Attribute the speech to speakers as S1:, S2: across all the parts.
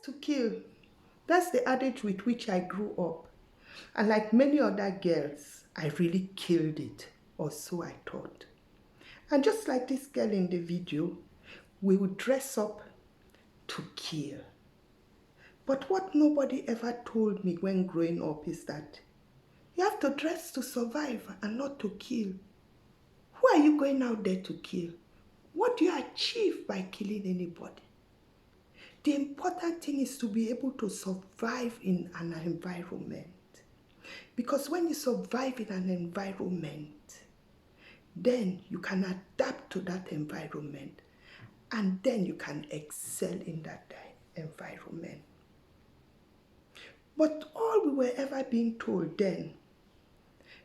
S1: to kill. That's the adage with which I grew up. And like many other girls, I really killed it, or so I thought. And just like this girl in the video, we would dress up to kill. But what nobody ever told me when growing up is that you have to dress to survive and not to kill. Who are you going out there to kill? What do you achieve by killing anybody? The important thing is to be able to survive in an environment. Because when you survive in an environment, then you can adapt to that environment and then you can excel in that environment. But all we were ever being told then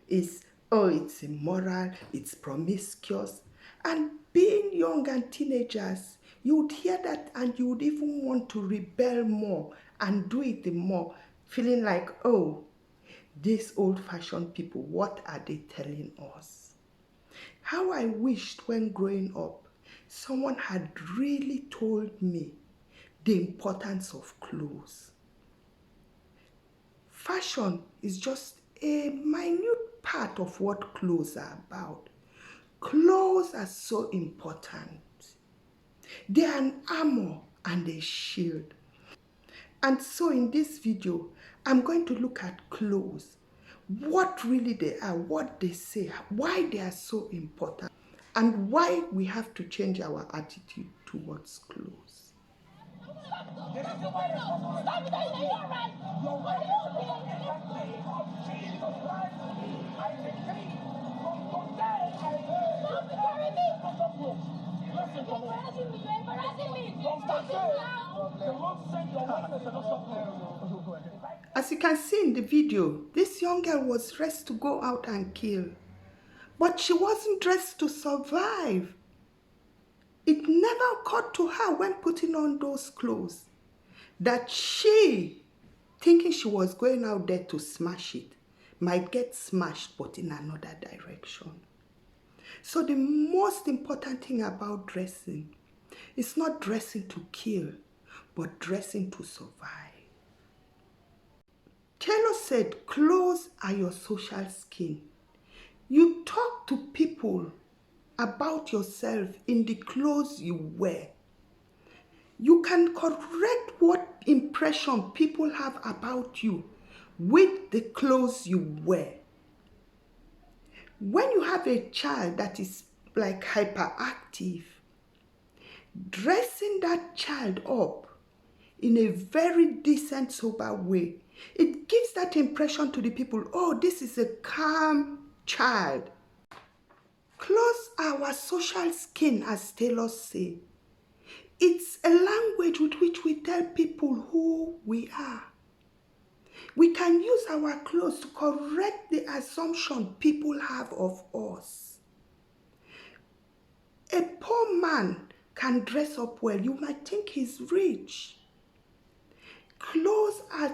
S1: is, oh, it's immoral, it's promiscuous. And being young and teenagers, you would hear that and you would even want to rebel more and do it the more, feeling like, oh, these old-fashioned people, what are they telling us? How I wished when growing up, someone had really told me the importance of clothes. Fashion is just a minute part of what clothes are about. Clothes are so important. They are an armor and a shield. And so in this video, I'm going to look at clothes, what really they are, what they say, why they are so important, and why we have to change our attitude towards clothes. As you can see in the video, this young girl was dressed to go out and kill. But she wasn't dressed to survive. It never occurred to her when putting on those clothes that she, thinking she was going out there to smash it, might get smashed but in another direction. So the most important thing about dressing is not dressing to kill, but dressing to survive. Taylor said, clothes are your social skin. You talk to people about yourself in the clothes you wear. You can correct what impression people have about you with the clothes you wear. When you have a child that is like hyperactive, dressing that child up in a very decent, sober way, it gives that impression to the people, oh, this is a calm child. Clothes are our social skin, as Taylor said. It's a language with which we tell people who we are. We can use our clothes to correct the assumption people have of us. A poor man can dress up well. You might think he's rich. Clothes are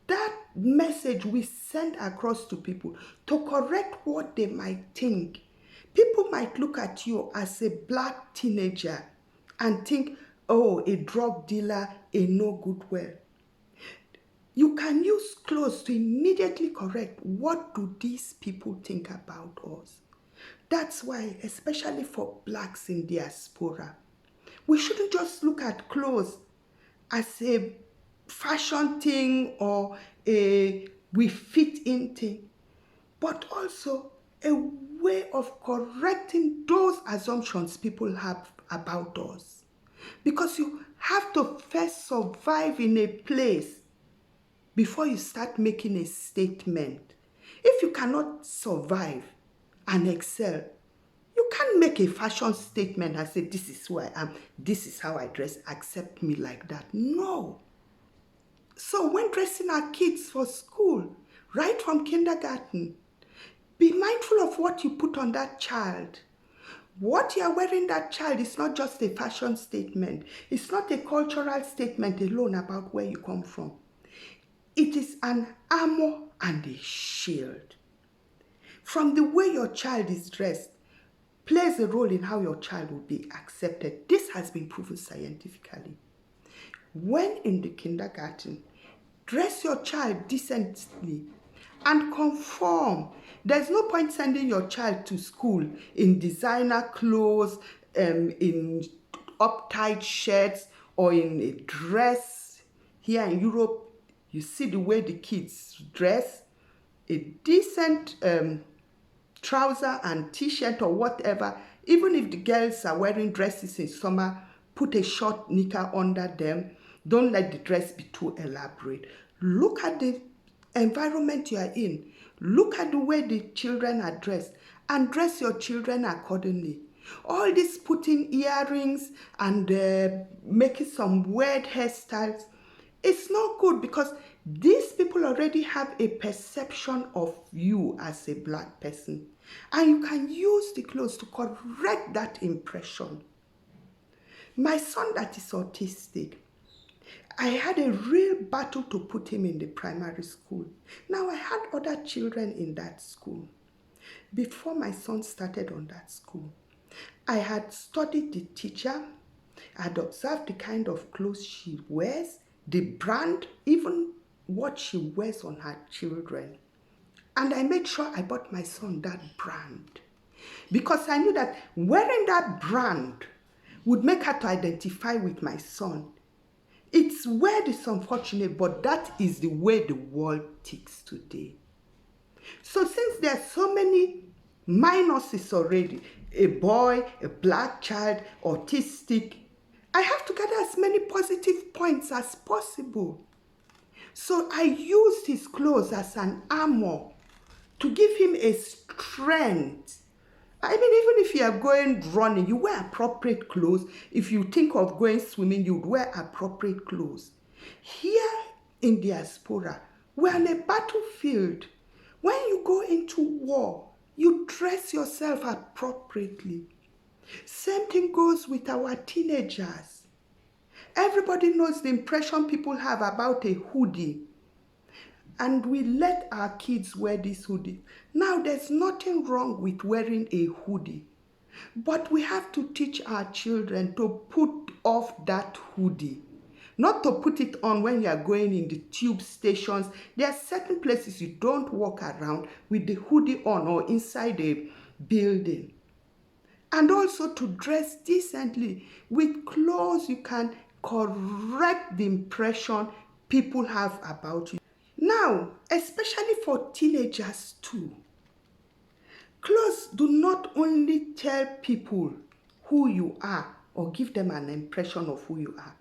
S1: that message we send across to people to correct what they might think. People might look at you as a black teenager and think, oh, a drug dealer, a no good well. You can use clothes to immediately correct what do these people think about us. That's why, especially for blacks in diaspora, we shouldn't just look at clothes as a fashion thing or a we fit in thing, but also a way of correcting those assumptions people have about us. Because you have to first survive in a place before you start making a statement. If you cannot survive and excel, you can't make a fashion statement and say, this is who I am, this is how I dress, accept me like that. No. So when dressing our kids for school, right from kindergarten, be mindful of what you put on that child. What you are wearing that child is not just a fashion statement. It's not a cultural statement alone about where you come from. It is an armor and a shield. From the way your child is dressed, plays a role in how your child will be accepted. This has been proven scientifically. When in the kindergarten, dress your child decently and conform. There's no point sending your child to school in designer clothes, in uptight shirts, or in a dress. Here in Europe, you see the way the kids dress. A decent trouser and t-shirt or whatever. Even if the girls are wearing dresses in summer, put a short knicker under them. Don't let the dress be too elaborate. Look at the environment you are in. Look at the way the children are dressed and dress your children accordingly. All this putting earrings and making some weird hairstyles, it's not good, because these people already have a perception of you as a black person, and you can use the clothes to correct that impression. My son that is autistic, I had a real battle to put him in the primary school. Now, I had other children in that school. Before my son started on that school, I had studied the teacher, I had observed the kind of clothes she wears, the brand, even what she wears on her children. And I made sure I bought my son that brand, because I knew that wearing that brand would make her to identify with my son. It's weird, it's unfortunate, but that is the way the world ticks today. So since there are so many minuses already, a boy, a black child, autistic, I have to gather as many positive points as possible. So I used his clothes as an armor to give him a strength. I mean, even if you are going running, you wear appropriate clothes. If you think of going swimming, you'd wear appropriate clothes. Here in diaspora, we're on a battlefield. When you go into war, you dress yourself appropriately. Same thing goes with our teenagers. Everybody knows the impression people have about a hoodie, and we let our kids wear this hoodie. Now, there's nothing wrong with wearing a hoodie, but we have to teach our children to put off that hoodie, not to put it on when you are going in the tube stations. There are certain places you don't walk around with the hoodie on, or inside a building. And also to dress decently with clothes you can correct the impression people have about you. Now, especially for teenagers too, clothes do not only tell people who you are or give them an impression of who you are,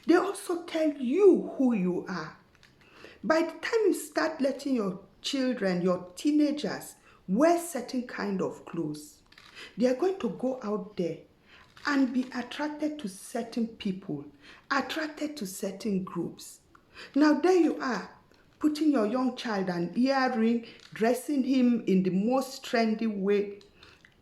S1: they also tell you who you are. By the time you start letting your children, your teenagers, wear certain kind of clothes, they are going to go out there and be attracted to certain people, attracted to certain groups. Now, there you are, putting your young child an earring, dressing him in the most trendy way.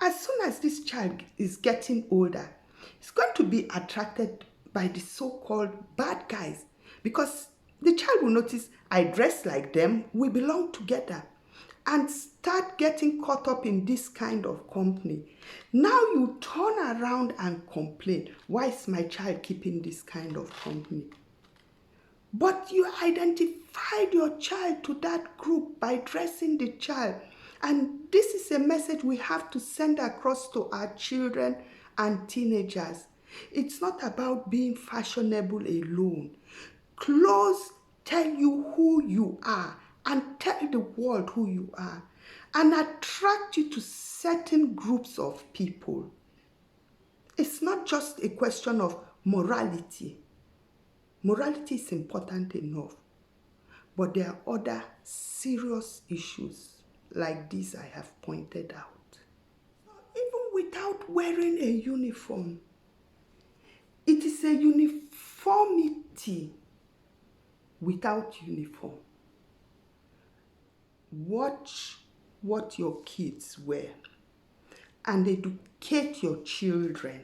S1: As soon as this child is getting older, he's going to be attracted by the so-called bad guys, because the child will notice, I dress like them, we belong together, and start getting caught up in this kind of company. Now you turn around and complain, why is my child keeping this kind of company? But you identified your child to that group by dressing the child. And this is a message we have to send across to our children and teenagers. It's not about being fashionable alone. Clothes tell you who you are and tell the world who you are, and attract you to certain groups of people. It's not just a question of morality. Morality is important enough, but there are other serious issues like these I have pointed out. Even without wearing a uniform, it is a uniformity without uniform. Watch what your kids wear and educate your children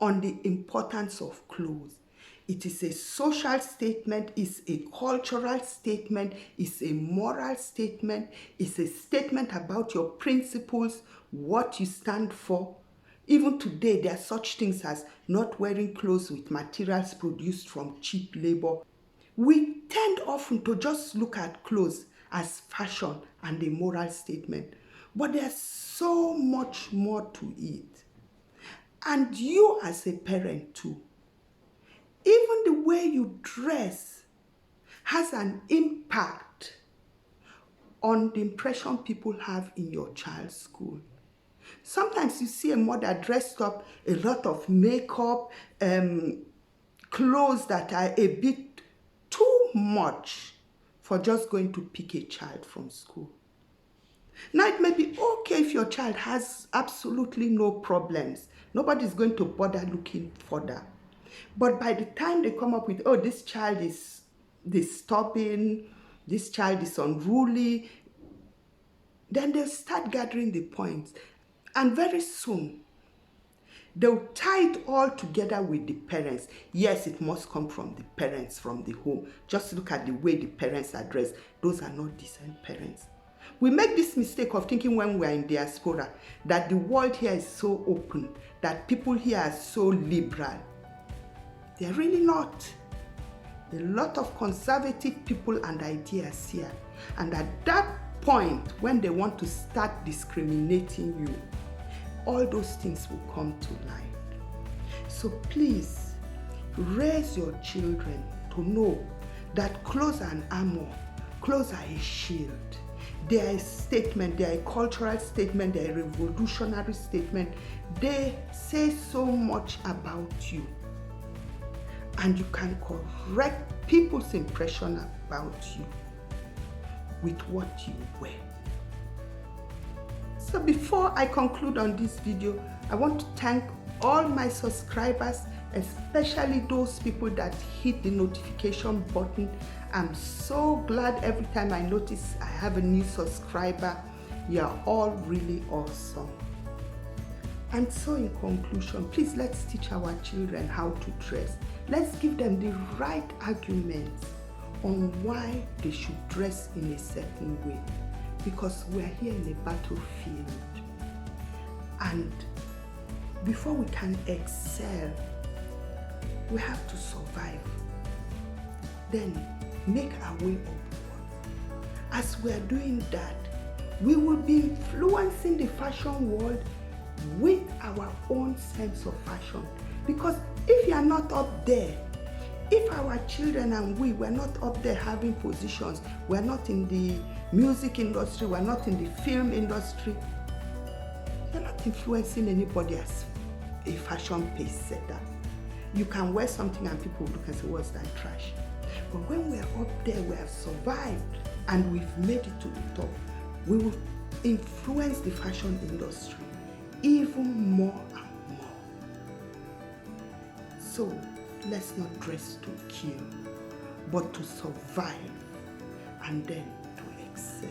S1: on the importance of clothes. It is a social statement, it's a cultural statement, it's a moral statement, it's a statement about your principles, what you stand for. Even today, there are such things as not wearing clothes with materials produced from cheap labor. We tend often to just look at clothes as fashion and a moral statement, but there's so much more to it. And you as a parent too, even the way you dress has an impact on the impression people have in your child's school. Sometimes you see a mother dressed up, a lot of makeup, clothes that are a bit too much for just going to pick a child from school. Now, it may be okay if your child has absolutely no problems. Nobody's going to bother looking further. But by the time they come up with, oh, this child is disturbing, this child is unruly, then they'll start gathering the points. And very soon, they'll tie it all together with the parents. Yes, it must come from the parents, from the home. Just look at the way the parents are dressed. Those are not decent parents. We make this mistake of thinking when we are in diaspora that the world here is so open, that people here are so liberal. They're really not. A lot of conservative people and ideas here. And at that point, when they want to start discriminating you, all those things will come to light. So please, raise your children to know that clothes are an armor, clothes are a shield. They are a statement, they are a cultural statement, they are a revolutionary statement. They say so much about you. And you can correct people's impression about you with what you wear. So before I conclude on this video, I want to thank all my subscribers, especially those people that hit the notification button. I'm so glad every time I notice I have a new subscriber. You're all really awesome. And so in conclusion, please let's teach our children how to dress. Let's give them the right arguments on why they should dress in a certain way. Because we're here in a battlefield. And before we can excel, we have to survive. Then make our way upward. As we're doing that, we will be influencing the fashion world with our own sense of fashion. Because if you are not up there, if our children and we were not up there having positions, we're not in the music industry, we're not in the film industry, you're not influencing anybody as a fashion pace setter. You can wear something and people will look and say, what's that trash? But when we're up there, we have survived and we've made it to the top, we will influence the fashion industry even more and more. So let's not dress to kill, but to survive and then to excel.